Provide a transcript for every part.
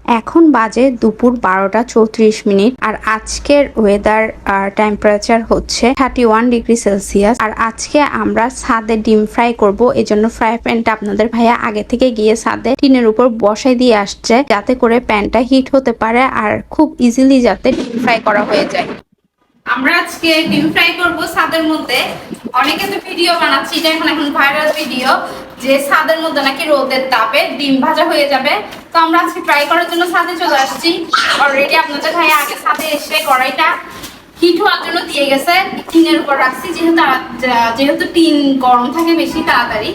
এখন বাজে দুপুর 12:34 আর আজকের ওয়েদার টেম্পারেচার হচ্ছে 31°C। আর আজকে আমরা ছাদে ডিম ফ্রাই করব, এজন্য ফ্রাই প্যানটা আপনাদের ভাইয়া আগে থেকে গিয়ে ছাদে টিনের উপর বসাই দিয়ে আসছে, যাতে করে প্যানটা হিট হতে পারে আর খুব ইজিলি যাতে ডিম ফ্রাই করা হয়ে যায়। আমরা আজকে ডিম ফ্রাই করব ছাদের মধ্যে। অনেকে তো ভিডিও বানাচ্ছে, এটা এখন ভাইরাল ভিডিও, যে ছাদের মধ্যে নাকি রোদের তাপে ডিম ভাজা হয়ে যাবে। তো আমরা আজকে ট্রাই করার জন্য ছাদে চলে আসছি। অলরেডি আপনাদের ভাই আগে ছাদে এসে কড়াইটা হিট হওয়ার জন্য দিয়ে গেছে, টিনের উপর রাখছি, যেহেতু টিন গরম থাকে বেশি তাড়াতাড়ি।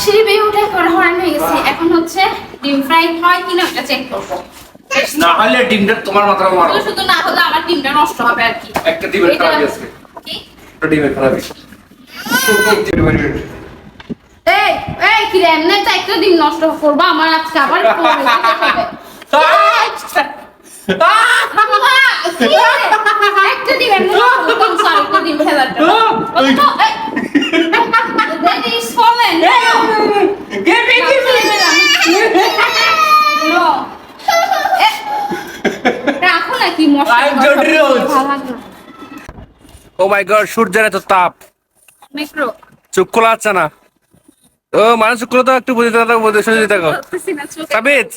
সিঁড়ি বেয়ে উঠে হরান হয়ে গেছি। এখন হচ্ছে ডিম ফ্রাই হয় কিনা ওটা চেক করবো। না হলে ডিমটা তোমার মাথায় মারো। শুধু না হলে আমার ডিমটা নষ্ট হবে আর কি। একটা ডিমের খারাপ আছে। কি? একটা ডিমের খারাপ আছে। এই কি রে, এমনি তো একটা ডিম নষ্ট করবো আমার আজকে আবার হবে। একটা ডিম এমনি একটা ডিম ফেলাটা। That is fallen. No. রাখো নাকি ও মাই গড, সূর্যের এত তাপ, মেক্রো চোখ খোলা যাচ্ছে না। ও মানুষ চোখ খোলা তো একটু বুঝতে থাকো, সূর্য থাকো সাবিত,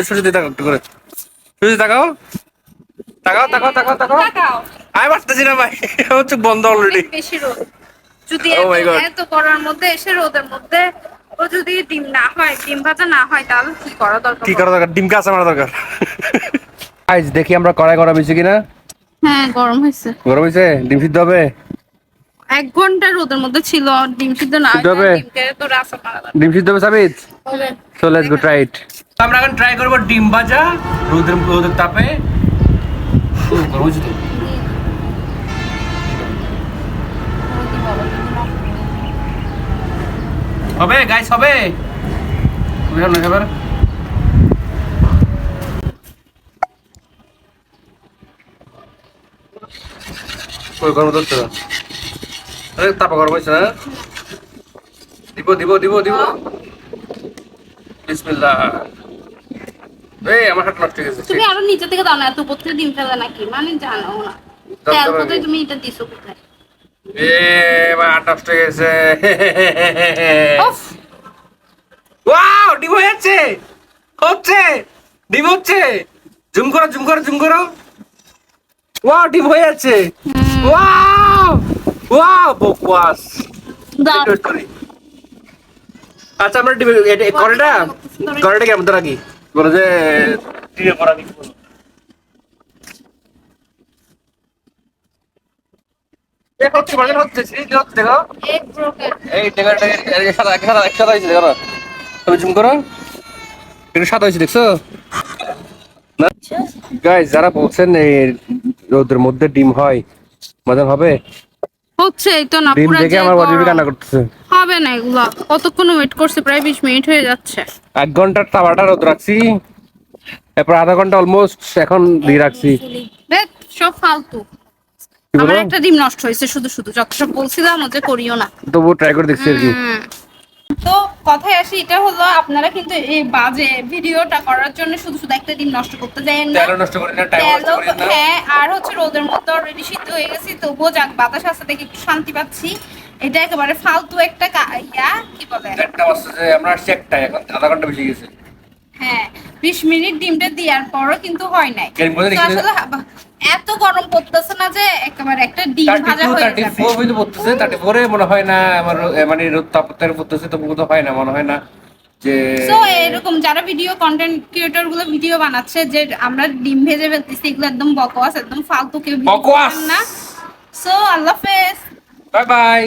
সূর্য থাকো একটু করে, সূর্য তাকাও তাকাও তাকাও তাকাও তাকাও। আমি পারতেছি না ভাই, চোখ বন্ধ অলরেডি। বেশি রোদ যদি Oh my God. এত করার মধ্যে এসে রোদের মধ্যে ও যদি ডিম না হয়, ডিম ভাজা না হয়, তাহলে কি করা দরকার? কি করা দরকার? ডিম কাঁচা মারা দরকার। গাইস দেখি আমরা কড়াই গরম হয়েছে কিনা। হ্যাঁ, গরম হয়েছে। গরম হয়েছে, ডিম সিদ্ধ হবে। 1 ঘন্টা রোদের মধ্যে ছিল, ডিম সিদ্ধ না সিদ্ধ হবে? ডিমকে তো রাসা মারা দরকার। ডিম সিদ্ধ হবে সাবিত। হবে। So let's go try it. আমরা এখন ট্রাই করব ডিম ভাজা রোদের তাপে। গরম হয়েছে তো। হবে গাইস, হবে। বুঝলাম না এবার। কই গরম হচ্ছে না? আরে তাপা গরম হয়েছে না? দিব দিব দিব দিব। বিসমিল্লাহ। এই আমার হাত নষ্ট হয়ে গেছে। তুমি আরো নিচে থেকে দাও না, এত উপর থেকে ডিম ফেলা নাকি মানে জানো না। তেল কোথায় তুমি এটা দিছো কোথায়? আমার হাত নষ্ট হয়ে গেছে। উফ, ওয়াও, ডিম হয়ে যাচ্ছে, হচ্ছে, ডিম হচ্ছে। জুম করো জুম করো জুম করো। ওয়াও, ডিম হয়ে যাচ্ছে। ওয়াও ওয়াও, বকওয়াস। দাও। আচ্ছা আমরা ডিম এটা কড়াইটা কেমন রাখি বলো যে ডিমে করা কি বলো। দেখো কি মজা হচ্ছে, সিরিজ হচ্ছে দেখো। এক ব্রোকেন। এই টেকাটা একসাথে হয়েছে দেখো। তুমি জুম করো, একটু সাদা হয়েছে দেখছো না গাইস? যারা বলছেন এই রোদের মধ্যে ডিম হয়, মজা হবে। হচ্ছে এই তো না, ডিম পুরো দেখে যে আমার বডি গরম। কান্না করতেছে। হবে না এগুলো, কতক্ষণ ওয়েট করছে, প্রায় 20 মিনিট হয়ে যাচ্ছে। 1 ঘন্টার তাওয়াটা রোদ রাখছি, এরপর আধা ঘন্টা অলমোস্ট এখন দিয়ে রাখছি। দেখ সব ফালতু। কি আমার বলো? একটা ডিম নষ্ট হয়েছে শুধু শুধু, যত সব বলছিলাম যে করিও না। তবু ট্রাই করে দেখছি আর কি। তো কথায় আসি, এটা হলো আপনারা কিন্তু এই বাজে ভিডিওটা করার জন্য শুধু শুধু একটা ডিম নষ্ট করতে যাবেন না। তেলও নষ্ট করি না, টাইম নষ্ট করি না। হ্যাঁ, আর হচ্ছে রোদের মধ্যে অলরেডি সিদ্ধ হয়ে গেছি, তবুও যাক বাতাস আসতে দেখে একটু শান্তি পাচ্ছি। এটা একেবারে ফালতু একটা কি বলে, একটা বছর যে আমরা আসছি একটা, এখন আধা ঘন্টা বেশি গেছে। হ্যাঁ 20 মিনিট ডিমটা দেওয়ার পরও কিন্তু হয় নাই। এর মধ্যে তো আসলে এত গরম পড়তেছে না যে একেবারে একটা ডিম ভাজা হয়ে যাবে। 34 হইতে পড়তেছে, 34 এ মনে হয় না আমার মানে রোদ তাপমাত্রা পড়তেছে, তবু তো হয় না, মনে হয় না যে। সো এরকম যারা ভিডিও কন্টেন্ট ক্রিয়েটর গুলো ভিডিও বানাচ্ছে যে আমরা ডিম ভেজে ফেলতেছি, এগুলো একদম বকওয়াস, একদম ফালতু, কেউ ভিডিও বকওয়াস না। সো আল্লাহ হাফেজ, বাই বাই।